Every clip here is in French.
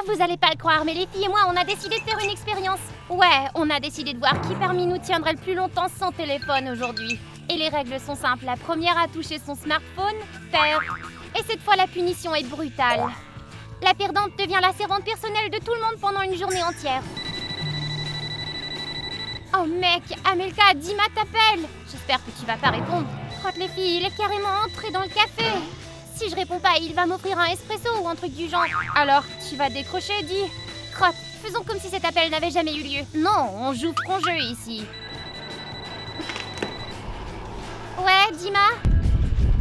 vous allez pas le croire, mais les filles et moi, on a décidé de faire une expérience. Ouais, on a décidé de voir qui parmi nous tiendrait le plus longtemps sans téléphone aujourd'hui. Et les règles sont simples. La première à toucher son smartphone perd. Et cette fois, la punition est brutale. La perdante devient la servante personnelle de tout le monde pendant une journée entière. Oh mec, Amelka, Dima t'appelle. J'espère que tu vas pas répondre. Crotte les filles, il est carrément entré dans le café. Si je réponds pas, il va m'offrir un espresso ou un truc du genre. Alors, tu vas décrocher, dis. Crotte, faisons comme si cet appel n'avait jamais eu lieu. Non, on joue franc jeu ici. Ouais, Dima?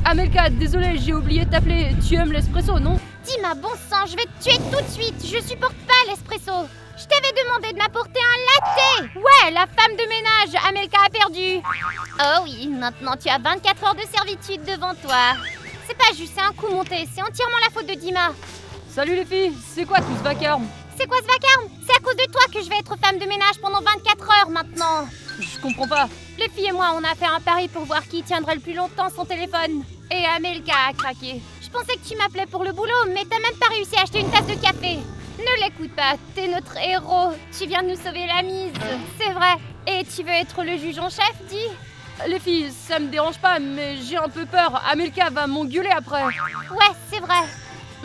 Amelka, désolé, j'ai oublié de t'appeler. Tu aimes l'espresso, non? Dima, bon sang, je vais te tuer tout de suite. Je supporte pas l'espresso. Je t'avais demandé de m'apporter un latte. Ouais, la femme de ménage, Amelka a perdu. Oh oui, maintenant tu as 24 heures de servitude devant toi. C'est pas juste, c'est un coup monté. C'est entièrement la faute de Dima. Salut les filles, c'est quoi tout ce vacarme? C'est quoi ce vacarme? C'est à cause de toi que je vais être femme de ménage pendant 24 heures maintenant. Je comprends pas. Les filles et moi, on a fait un pari pour voir qui tiendrait le plus longtemps son téléphone. Et Amelka a craqué. Je pensais que tu m'appelais pour le boulot, mais t'as même pas réussi à acheter une tasse de café. Ne l'écoute pas, t'es notre héros. Tu viens de nous sauver la mise. C'est vrai. Et tu veux être le juge en chef, dis? Les filles, ça me dérange pas, mais j'ai un peu peur. Amelka va m'engueuler après. Ouais, c'est vrai.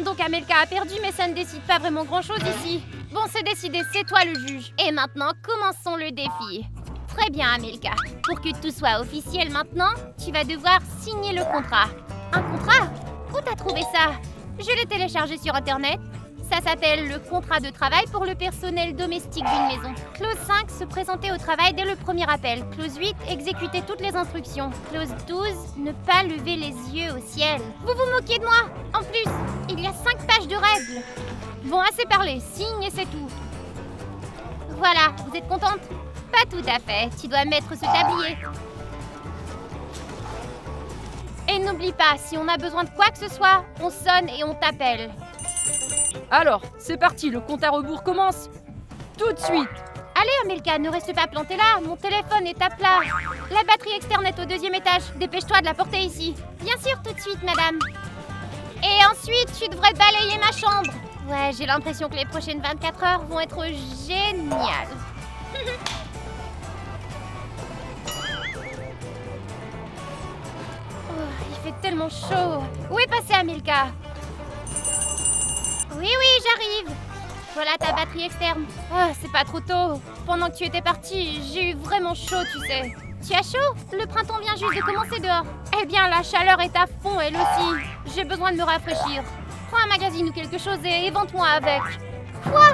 Donc Amelka a perdu, mais ça ne décide pas vraiment grand-chose ici. Bon, c'est décidé, c'est toi le juge. Et maintenant, commençons le défi. Très bien, Amelka. Pour que tout soit officiel maintenant, tu vas devoir signer le contrat. Un contrat? Où t'as trouvé ça? Je l'ai téléchargé sur Internet. Ça s'appelle le contrat de travail pour le personnel domestique d'une maison. Clause 5, se présenter au travail dès le premier appel. Clause 8, exécuter toutes les instructions. Clause 12, ne pas lever les yeux au ciel. Vous vous moquez de moi? En plus, il y a 5 pages de règles. Bon, assez parlé, signe et c'est tout. Voilà, vous êtes contente? Pas tout à fait, tu dois mettre ce tablier. Et n'oublie pas, si on a besoin de quoi que ce soit, on sonne et on t'appelle. Alors, c'est parti, le compte à rebours commence. Tout de suite. Allez Amelka, ne reste pas plantée là, mon téléphone est à plat. La batterie externe est au 2e étage, dépêche-toi de la porter ici. Bien sûr, tout de suite, madame. Et ensuite, tu devrais balayer ma chambre. Ouais, j'ai l'impression que les prochaines 24 heures vont être géniales. Oh, il fait tellement chaud. Où est passée Amelka? Oui, j'arrive. Voilà ta batterie externe. Ah, c'est pas trop tôt. Pendant que tu étais partie, j'ai eu vraiment chaud, tu sais. Tu as chaud? Le printemps vient juste de commencer dehors. Eh bien, la chaleur est à fond, elle aussi. J'ai besoin de me rafraîchir. Prends un magazine ou quelque chose et évente-moi avec. Quoi?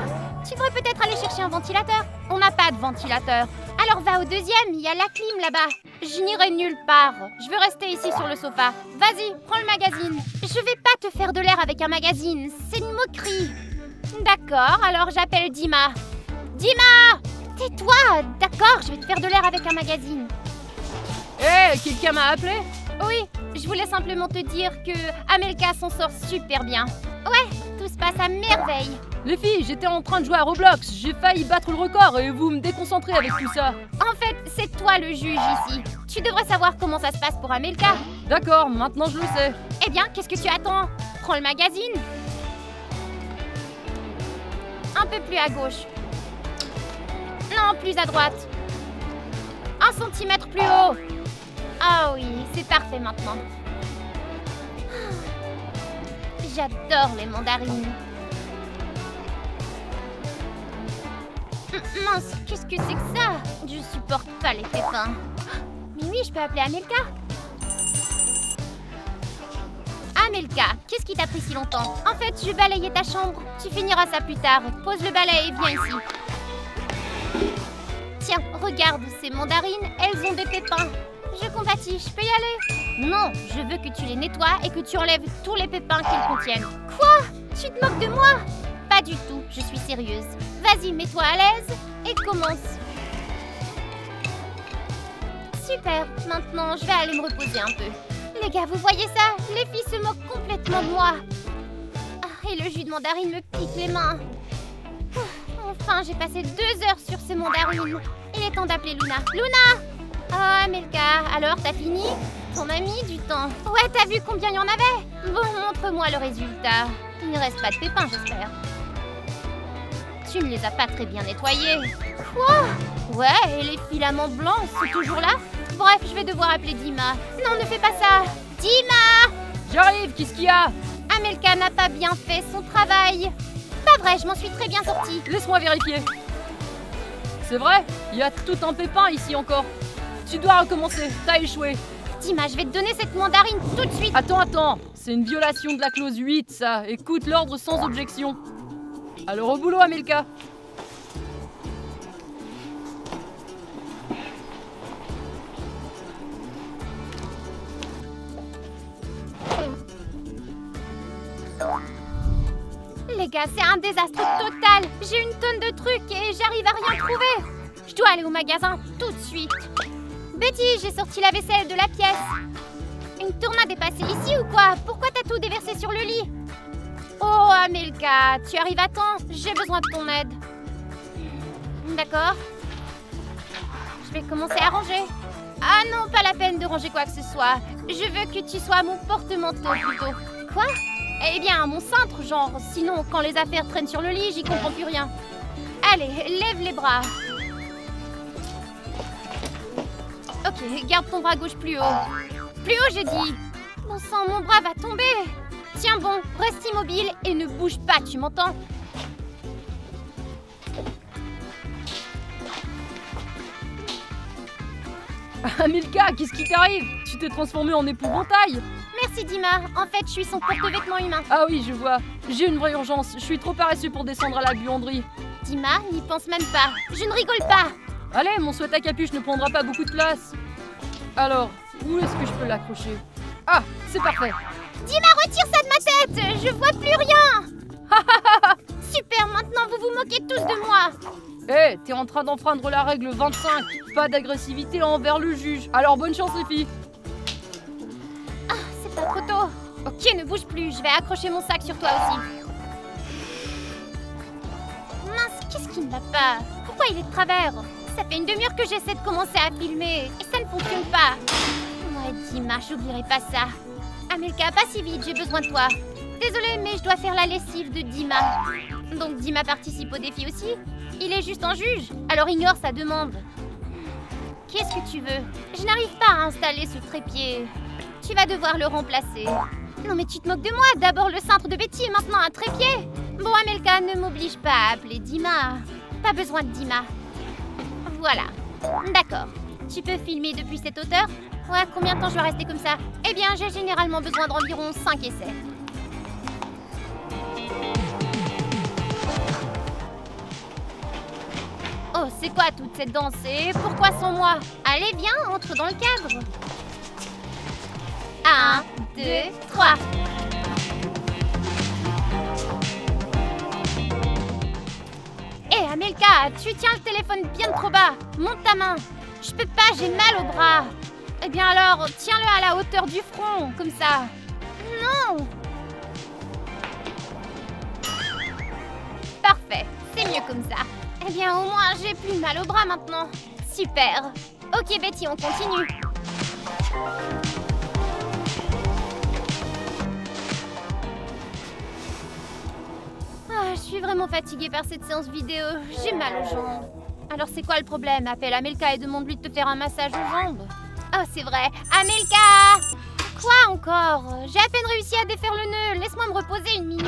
Tu devrais peut-être aller chercher un ventilateur. On n'a pas de ventilateur. Alors va au 2e, il y a la clim là-bas. Je n'irai nulle part. Je veux rester ici sur le sofa. Vas-y, prends le magazine. Je vais pas te faire de l'air avec un magazine. C'est une moquerie. D'accord, alors j'appelle Dima. Dima! Tais-toi! D'accord, je vais te faire de l'air avec un magazine. Hé, quelqu'un m'a appelé? Oui, je voulais simplement te dire que Amelka s'en sort super bien. Ouais, tout se passe à merveille. Les filles, j'étais en train de jouer à Roblox. J'ai failli battre le record et vous me déconcentrez avec tout ça. En fait, c'est toi le juge ici. Tu devrais savoir comment ça se passe pour Amelka. D'accord, maintenant je le sais. Eh bien, qu'est-ce que tu attends? Prends le magazine. Un peu plus à gauche. Non, plus à droite. 1 centimètre plus haut. Ah oui, c'est parfait maintenant. J'adore les mandarines. Mince, qu'est-ce que c'est que ça? Je supporte pas les pépins. Mais oui, je peux appeler Amelka. Amelka, qu'est-ce qui t'a pris si longtemps? En fait, je balayais ta chambre. Tu finiras ça plus tard. Pose le balai et viens ici. Tiens, regarde, ces mandarines, elles ont des pépins. Je compatis, je peux y aller? Non, je veux que tu les nettoies et que tu enlèves tous les pépins qu'ils contiennent. Quoi? Tu te moques de moi? Pas du tout, je suis sérieuse. Vas-y, mets-toi à l'aise et commence. Super, maintenant je vais aller me reposer un peu. Les gars, vous voyez ça? Les filles se moquent complètement de moi. Ah, et le jus de mandarine me pique les mains. Enfin, j'ai passé 2 heures sur ces mandarines. Il est temps d'appeler Luna. Luna! Oh, Amelka, alors t'as fini? Ton ami du temps. Ouais, t'as vu combien il y en avait? Bon, montre-moi le résultat. Il ne reste pas de pépins, j'espère. Tu ne les as pas très bien nettoyés. Quoi? Ouais, et les filaments blancs sont toujours là? Bref, je vais devoir appeler Dima. Non, ne fais pas ça. Dima! J'arrive, qu'est-ce qu'il y a? Amelka n'a pas bien fait son travail. Pas vrai, je m'en suis très bien sortie. Laisse-moi vérifier. C'est vrai, il y a tout un pépin ici encore. Tu dois recommencer, t'as échoué. Dima, je vais te donner cette mandarine tout de suite. Attends, c'est une violation de la clause 8, ça. Écoute l'ordre sans objection. Alors au boulot, Amelka. Les gars, c'est un désastre total. J'ai une tonne de trucs et j'arrive à rien trouver. Je dois aller au magasin tout de suite. Betty, j'ai sorti la vaisselle de la pièce. Une tornade est passée ici ou quoi? Pourquoi t'as tout déversé sur le lit? Oh, Amelka, tu arrives à temps? J'ai besoin de ton aide. D'accord. Je vais commencer à ranger. Ah non, pas la peine de ranger quoi que ce soit. Je veux que tu sois mon porte-manteau plutôt. Quoi? Eh bien, mon cintre, genre. Sinon, quand les affaires traînent sur le lit, j'y comprends plus rien. Allez, lève les bras. Ok, garde ton bras gauche plus haut. Plus haut, j'ai dit. Bon sang, mon bras va tomber. Tiens bon, reste immobile et ne bouge pas, tu m'entends? Amelka, qu'est-ce qui t'arrive? Tu t'es transformée en épouvantail. Merci Dima, en fait je suis son porte-vêtements humain. Ah oui, je vois. J'ai une vraie urgence. Je suis trop paresseux pour descendre à la buanderie. Dima, n'y pense même pas. Je ne rigole pas. Allez, mon sweat à capuche ne prendra pas beaucoup de place. Alors, où est-ce que je peux l'accrocher? Ah, c'est parfait. Dima, retire ça de ma tête. Je vois plus rien. Super, maintenant vous vous moquez tous de moi. Hé, t'es en train d'enfreindre la règle 25. Pas d'agressivité envers le juge. Alors bonne chance les filles. Ah, c'est pas trop tôt. Ok, ne bouge plus. Je vais accrocher mon sac sur toi aussi. Mince, qu'est-ce qui ne va pas? Pourquoi il est de travers? Ça fait une demi-heure que j'essaie de commencer à filmer et ça ne fonctionne pas. Ouais, Dima, j'oublierai pas ça. Amelka, pas si vite, j'ai besoin de toi. Désolée, mais je dois faire la lessive de Dima. Donc Dima participe au défi aussi? Il est juste un juge, alors ignore sa demande. Qu'est-ce que tu veux? Je n'arrive pas à installer ce trépied. Tu vas devoir le remplacer. Non mais tu te moques de moi, d'abord le cintre de Betty et maintenant un trépied. Bon Amelka, ne m'oblige pas à appeler Dima. Pas besoin de Dima. Voilà. D'accord. Tu peux filmer depuis cette hauteur? Ouais, combien de temps je dois rester comme ça? Eh bien, j'ai généralement besoin d'environ 5 essais. Oh, c'est quoi toute cette danse et pourquoi sans moi? Allez, viens, entre dans le cadre. 1, 2, 3. Hé, Amelka, tu tiens le téléphone bien trop bas. Monte ta main. Je peux pas, j'ai mal au bras. Eh bien alors, tiens-le à la hauteur du front, comme ça. Non. Parfait, c'est mieux comme ça. Eh bien, au moins, j'ai plus mal au bras maintenant. Super. Ok, Betty, on continue. Ah, je suis vraiment fatiguée par cette séance vidéo. J'ai mal aux jambes. Alors, c'est quoi le problème? Appelle Amelka et demande-lui de te faire un massage aux jambes. Oh, c'est vrai. Amelka! Quoi encore? J'ai à peine réussi à défaire le nœud. Laisse-moi me reposer une minute.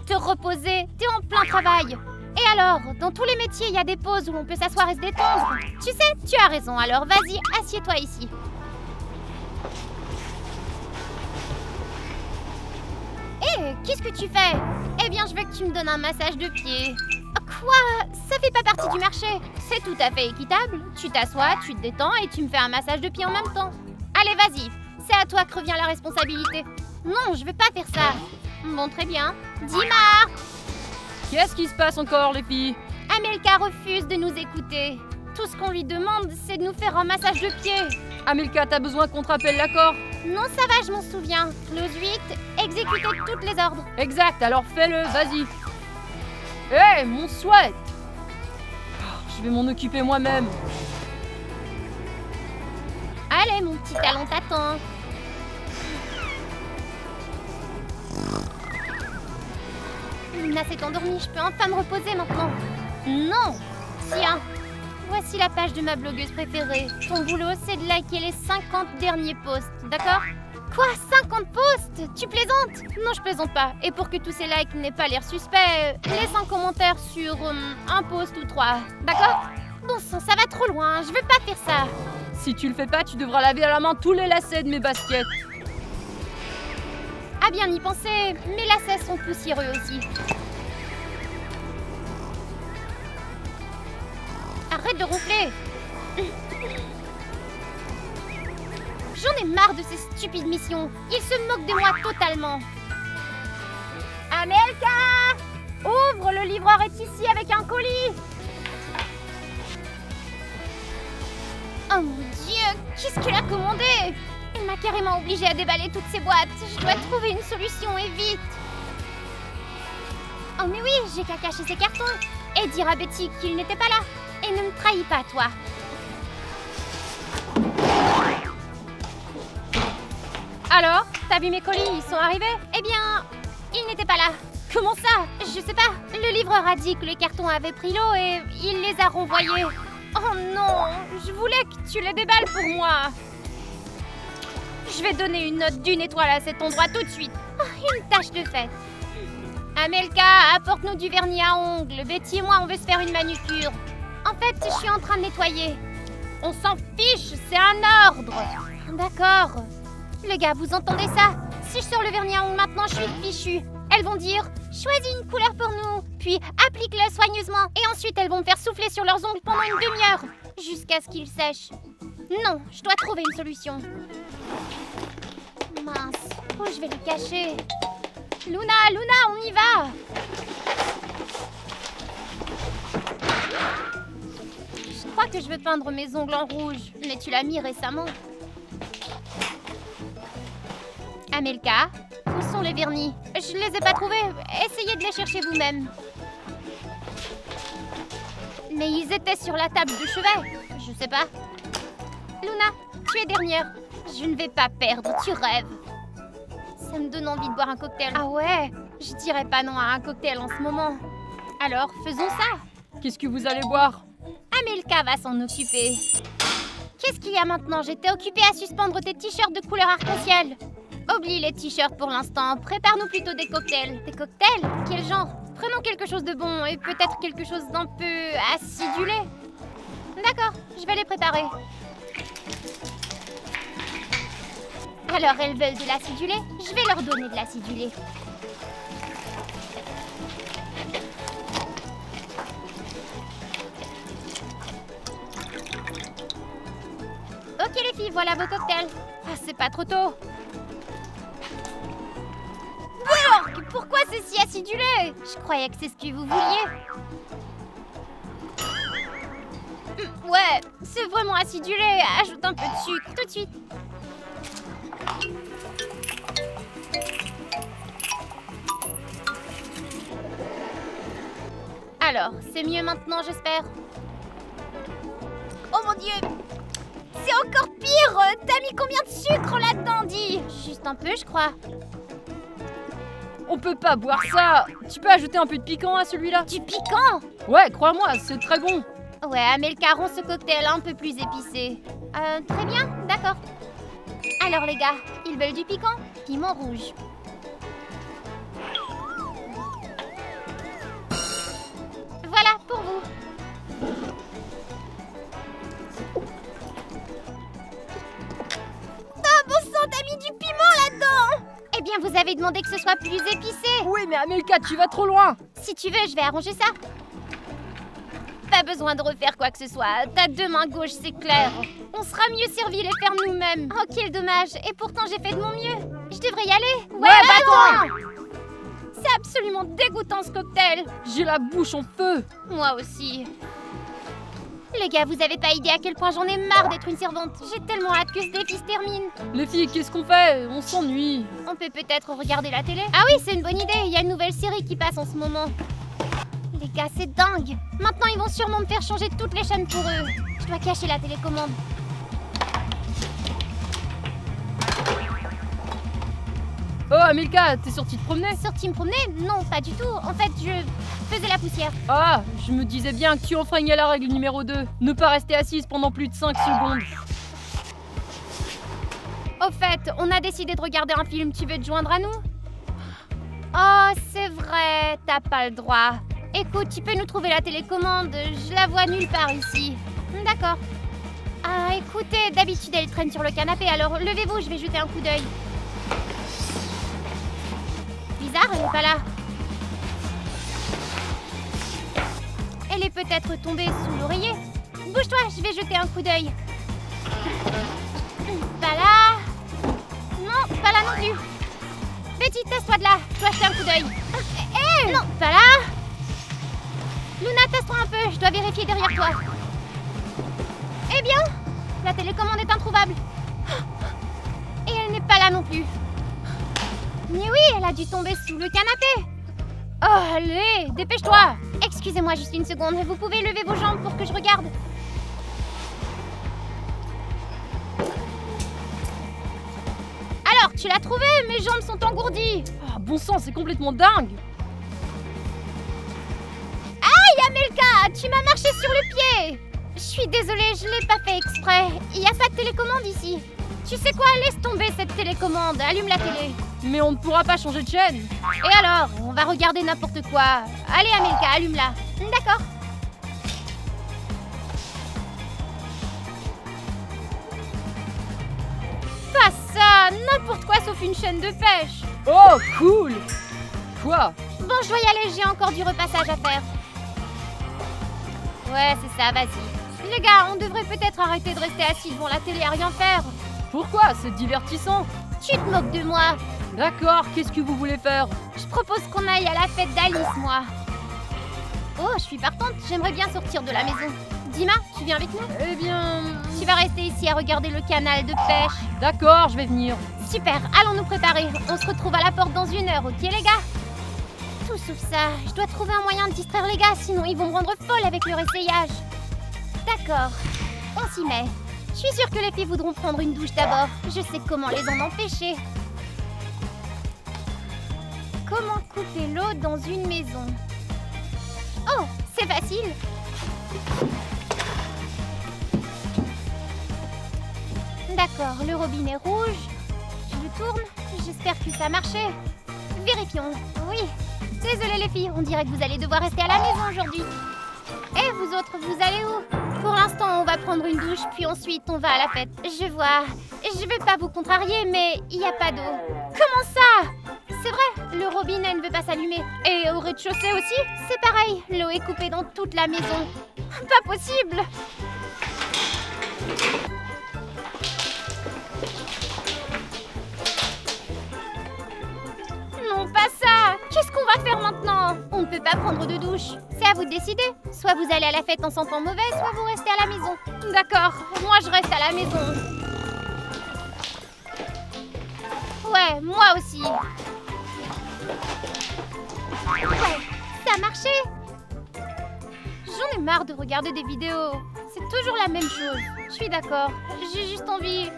Te reposer? T'es en plein travail. Et alors, dans tous les métiers, il y a des pauses où l'on peut s'asseoir et se détendre. Tu sais, tu as raison. Alors, vas-y, assieds-toi ici. Hé, qu'est-ce que tu fais? Eh bien, je veux que tu me donnes un massage de pied. Quoi? Ça fait pas partie du marché. C'est tout à fait équitable. Tu t'assois, tu te détends et tu me fais un massage de pied en même temps. Allez, vas-y. C'est à toi que revient la responsabilité. Non, je vais pas faire ça. Bon, très bien. Dima! Qu'est-ce qui se passe encore, les filles? Amelka refuse de nous écouter. Tout ce qu'on lui demande, c'est de nous faire un massage de pied. Amelka, t'as besoin qu'on te rappelle l'accord? Non, ça va, je m'en souviens. Clause 8, exécuter toutes les ordres. Exact, alors fais-le, vas-y. Hé, mon sweat! Je vais m'en occuper moi-même. Allez, mon petit talon t'attend. Lina s'est endormie, je peux enfin me reposer maintenant. Non. Tiens, voici la page de ma blogueuse préférée. Ton boulot, c'est de liker les 50 derniers posts, d'accord? Quoi, 50 posts? Tu plaisantes? Non, je plaisante pas. Et pour que tous ces likes n'aient pas l'air suspects, laisse un commentaire sur un post ou 3, d'accord? Bon sang, ça va trop loin, je veux pas faire ça. Si tu le fais pas, tu devras laver à la main tous les lacets de mes baskets. À bien y penser, mes lacets sont poussiéreux aussi. Arrête de ronfler. J'en ai marre de ces stupides missions. Ils se moquent de moi totalement. Amelka! Ouvre, le livreur est ici avec un colis. Oh mon Dieu, qu'est-ce qu'elle a commandé? Elle m'a carrément obligée à déballer toutes ces boîtes. Je dois trouver une solution et vite. Oh mais oui, j'ai qu'à cacher ces cartons et dire à Betty qu'il n'était pas là. Et ne me trahis pas, toi. Alors, t'as vu mes colis, ils sont arrivés? Eh bien, ils n'étaient pas là. Comment ça? Je sais pas. Le livreur a dit que les cartons avaient pris l'eau et il les a renvoyés. Oh non, je voulais que tu les déballes pour moi. Je vais donner une note d'1 étoile à cet endroit tout de suite. Oh, une tâche de fête. Amelka, apporte-nous du vernis à ongles. Betty et moi, on veut se faire une manucure. En fait, je suis en train de nettoyer. On s'en fiche, c'est un ordre. D'accord. Les gars, vous entendez ça? Si je sors le vernis à ongles maintenant, je suis fichue. Elles vont dire « Choisis une couleur pour nous », puis « Applique-le soigneusement ». Et ensuite, elles vont me faire souffler sur leurs ongles pendant une demi-heure, jusqu'à ce qu'ils sèchent. Non, je dois trouver une solution. Mince, où je vais les cacher? Luna, on y va! Je crois que je veux peindre mes ongles en rouge, mais tu l'as mis récemment. Amelka, où sont les vernis? Je ne les ai pas trouvés. Essayez de les chercher vous-même. Mais ils étaient sur la table de chevet. Je sais pas. Luna, tu es dernière. Je ne vais pas perdre, tu rêves. Ça me donne envie de boire un cocktail. Ah ouais? Je dirais pas non à un cocktail en ce moment. Alors, faisons ça. Qu'est-ce que vous allez boire? Amelka va s'en occuper. Qu'est-ce qu'il y a maintenant? J'étais occupée à suspendre tes t-shirts de couleur arc-en-ciel. Oublie les t-shirts pour l'instant. Prépare-nous plutôt des cocktails. Des cocktails? Quel genre? Prenons quelque chose de bon et peut-être quelque chose d'un peu acidulé. D'accord, je vais les préparer. Alors, elles veulent de l'acidulé? Je vais leur donner de l'acidulé. Ok les filles, voilà vos cocktails. Ah, c'est pas trop tôt. Burk, pourquoi c'est si acidulé? Je croyais que c'est ce que vous vouliez. Ouais, c'est vraiment acidulé. Ajoute un peu de sucre tout de suite. Alors, c'est mieux maintenant, j'espère. Oh mon Dieu! C'est encore pire! T'as mis combien de sucre là-dedans, dis? Juste un peu, je crois. On peut pas boire ça. Tu peux ajouter un peu de piquant à celui-là? Du piquant? Ouais, crois-moi, c'est très bon. Ouais, Amelka rend ce cocktail un peu plus épicé. Très bien, d'accord. Alors les gars, ils veulent du piquant? Piment rouge. Voilà, pour vous. Oh bon sang, t'as mis du piment là-dedans! Eh bien, vous avez demandé que ce soit plus épicé. Oui, mais Amelka, tu vas trop loin. Si tu veux, je vais arranger ça. Pas besoin de refaire quoi que ce soit. T'as deux mains gauches, c'est clair. On sera mieux servi les faire nous-mêmes. Oh, quel dommage. Et pourtant, j'ai fait de mon mieux. Je devrais y aller. Ouais, va-t'en. C'est absolument dégoûtant, ce cocktail. J'ai la bouche en feu. Moi aussi. Les gars, vous avez pas idée à quel point j'en ai marre d'être une servante. J'ai tellement hâte que ce défi se termine. Les filles, qu'est-ce qu'on fait? On s'ennuie. On peut peut-être regarder la télé? Ah oui, c'est une bonne idée. Il y a une nouvelle série qui passe en ce moment. Les gars, c'est dingue. Maintenant, ils vont sûrement me faire changer toutes les chaînes pour eux. Je dois cacher la télécommande. Oh, Amelka, t'es sortie te promener? Sortie me promener? Non, pas du tout. En fait, faisais la poussière. Ah, je me disais bien que tu enfreignais la règle numéro 2. Ne pas rester assise pendant plus de 5 secondes. Au fait, on a décidé de regarder un film, tu veux te joindre à nous? Oh, c'est vrai, t'as pas le droit. Écoute, tu peux nous trouver la télécommande, je la vois nulle part ici. D'accord. Ah, écoutez, d'habitude elle traîne sur le canapé, alors levez-vous, je vais jeter un coup d'œil. Bizarre, elle n'est pas là. Elle est peut-être tombée sous l'oreiller. Bouge-toi, je vais jeter un coup d'œil. Pas là. Non, pas là non plus. Betty, tasse-toi de là, je dois jeter un coup d'œil. Hé, non, pas là. Luna, tasse-toi un peu, je dois vérifier derrière toi. Eh bien, la télécommande est introuvable. Et elle n'est pas là non plus. Mais oui, elle a dû tomber sous le canapé. Oh, allez, dépêche-toi. Excusez-moi juste une seconde, vous pouvez lever vos jambes pour que je regarde. Alors, tu l'as trouvé, mes jambes sont engourdies. Ah, bon sang, c'est complètement dingue. Aïe, Amelka, tu m'as marché sur le pied. Je suis désolée, je l'ai pas fait exprès. Il n'y a pas de télécommande ici. Tu sais quoi, laisse tomber cette télécommande, allume la télé. Mais on ne pourra pas changer de chaîne. Et alors, on va regarder n'importe quoi. Allez, Amelka, allume-la. D'accord. Pas ça, n'importe quoi sauf une chaîne de pêche. Oh, cool. Quoi? Bon, je dois y aller, j'ai encore du repassage à faire. Ouais, c'est ça, vas-y. Les gars, on devrait peut-être arrêter de rester assis devant la télé à rien faire. Pourquoi? C'est divertissant. Tu te moques de moi. D'accord, qu'est-ce que vous voulez faire? Je propose qu'on aille à la fête d'Alice, moi. Oh, je suis partante, j'aimerais bien sortir de la maison. Dima, tu viens avec nous? Eh bien... Tu vas rester ici à regarder le canal de pêche. D'accord, je vais venir. Super, allons nous préparer. On se retrouve à la porte dans 1 heure, ok les gars? Tout sauf ça, je dois trouver un moyen de distraire les gars, sinon ils vont me rendre folle avec leur essayage. D'accord, on s'y met. Je suis sûre que les filles voudront prendre une douche d'abord. Je sais comment les en empêcher. Comment couper l'eau dans une maison? Oh, c'est facile. D'accord, le robinet rouge. Je le tourne. J'espère que ça marchait. Vérifions. Oui. Désolée les filles, on dirait que vous allez devoir rester à la maison aujourd'hui. Et vous autres, vous allez où? Pour l'instant, on va prendre une douche, puis ensuite on va à la fête. Je vois. Je veux pas vous contrarier, mais il n'y a pas d'eau. Comment ça? C'est vrai, le robinet ne veut pas s'allumer. Et au rez-de-chaussée aussi? C'est pareil, l'eau est coupée dans toute la maison. Pas possible! Non, pas ça! Qu'est-ce qu'on va faire maintenant? On ne peut pas prendre de douche. C'est à vous de décider. Soit vous allez à la fête en sentant mauvais, soit vous restez à la maison. D'accord, moi je reste à la maison. Ouais, moi aussi. Ouais, ça a marché. J'en ai marre de regarder des vidéos. C'est toujours la même chose. Je suis d'accord. J'ai juste envie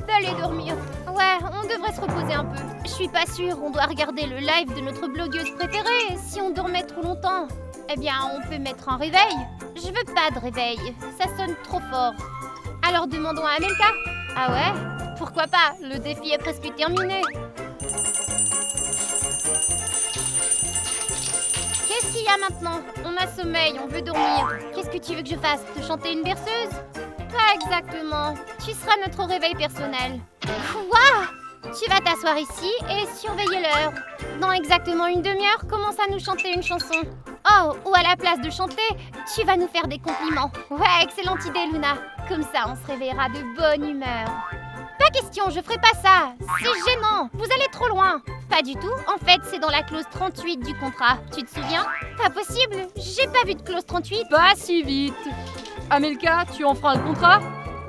d'aller dormir. Ouais, on devrait se reposer un peu. Je suis pas sûre, on doit regarder le live de notre blogueuse préférée. Si on dormait trop longtemps, eh bien, on peut mettre un réveil. Je veux pas de réveil, ça sonne trop fort. Alors demandons à Amelka. Ah ouais? Pourquoi pas? Le défi est presque terminé. Qu'est-ce qu'il y a maintenant? On a sommeil, on veut dormir. Qu'est-ce que tu veux que je fasse? Te chanter une berceuse? Pas exactement. Tu seras notre réveil personnel. Quoi? Tu vas t'asseoir ici et surveiller l'heure. Dans exactement une demi-heure, commence à nous chanter une chanson. Oh, ou à la place de chanter, tu vas nous faire des compliments. Ouais, excellente idée, Luna. Comme ça, on se réveillera de bonne humeur. Pas question, je ferai pas ça. C'est gênant. Vous allez trop loin. Pas du tout. En fait, c'est dans la clause 38 du contrat. Tu te souviens? Pas possible. J'ai pas vu de clause 38. Pas si vite. Amelka, tu enfreins le contrat?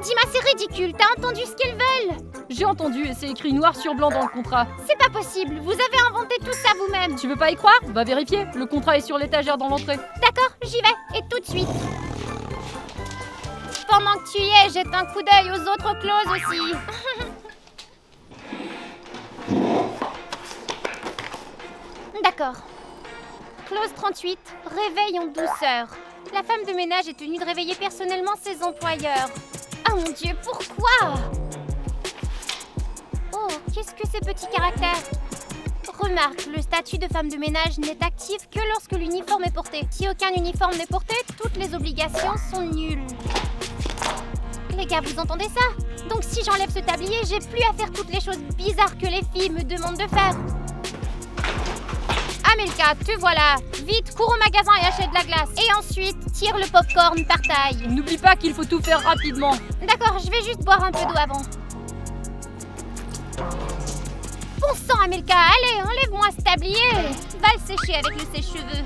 Dima, c'est ridicule. T'as entendu ce qu'ils veulent? J'ai entendu et c'est écrit noir sur blanc dans le contrat. C'est pas possible. Vous avez inventé tout ça vous-même. Tu veux pas y croire? Va vérifier. Le contrat est sur l'étagère dans l'entrée. D'accord, j'y vais. Et tout de suite. Pendant que tu y es, jette un coup d'œil aux autres clauses aussi. D'accord. Clause 38. Réveil en douceur. La femme de ménage est tenue de réveiller personnellement ses employeurs. Ah mon Dieu, pourquoi? Oh, qu'est-ce que ces petits caractères? Remarque, le statut de femme de ménage n'est actif que lorsque l'uniforme est porté. Si aucun uniforme n'est porté, toutes les obligations sont nulles. Les gars, vous entendez ça? Donc si j'enlève ce tablier, j'ai plus à faire toutes les choses bizarres que les filles me demandent de faire. Amelka, te voilà. Vite, cours au magasin et achète de la glace. Et ensuite, tire le popcorn par taille. N'oublie pas qu'il faut tout faire rapidement. D'accord, je vais juste boire un peu d'eau avant. Bon sang, Amelka, allez, enlève-moi ce tablier. Va le sécher avec le sèche-cheveux.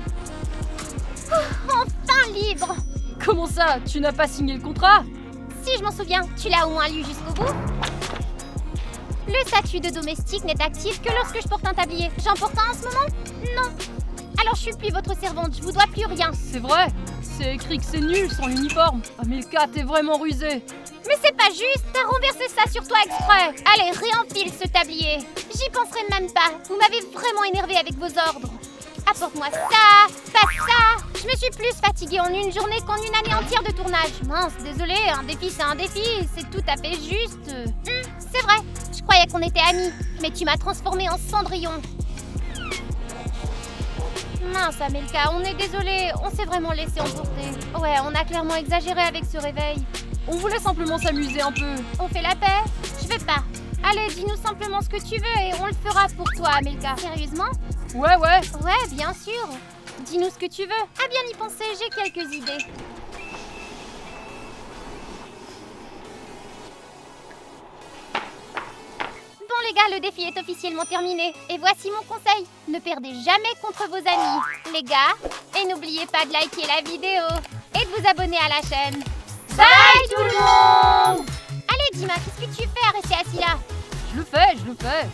Enfin libre. Comment ça? Tu n'as pas signé le contrat? Si je m'en souviens, tu l'as au moins lu jusqu'au bout. Le statut de domestique n'est actif que lorsque je porte un tablier. J'en porte un en ce moment? Non. Alors je suis plus votre servante, je vous dois plus rien. C'est vrai. C'est écrit que c'est nul sans l'uniforme. Amelka, t'es vraiment rusée. Mais c'est pas juste, t'as renversé ça sur toi exprès. Allez, réenfile ce tablier. J'y penserai même pas. Vous m'avez vraiment énervé avec vos ordres. Apporte-moi ça, pas ça. Je me suis plus fatiguée en une journée qu'en une année entière de tournage. Mince, désolée, un défi c'est un défi, c'est tout à fait juste. C'est vrai, je croyais qu'on était amis, mais tu m'as transformée en cendrillon. Mince, Amelka, on est désolé, on s'est vraiment laissé emporter. Ouais, on a clairement exagéré avec ce réveil. On voulait simplement s'amuser un peu. On fait la paix? Je veux pas. Allez, dis-nous simplement ce que tu veux et on le fera pour toi, Amelka. Sérieusement? Ouais. Ouais, bien sûr. Dis-nous ce que tu veux. À bien y penser, j'ai quelques idées. Bon les gars, le défi est officiellement terminé. Et voici mon conseil. Ne perdez jamais contre vos amis, les gars. Et n'oubliez pas de liker la vidéo et de vous abonner à la chaîne. Bye tout le monde! Allez Dima, qu'est-ce que tu fais à rester assis là? Je le fais.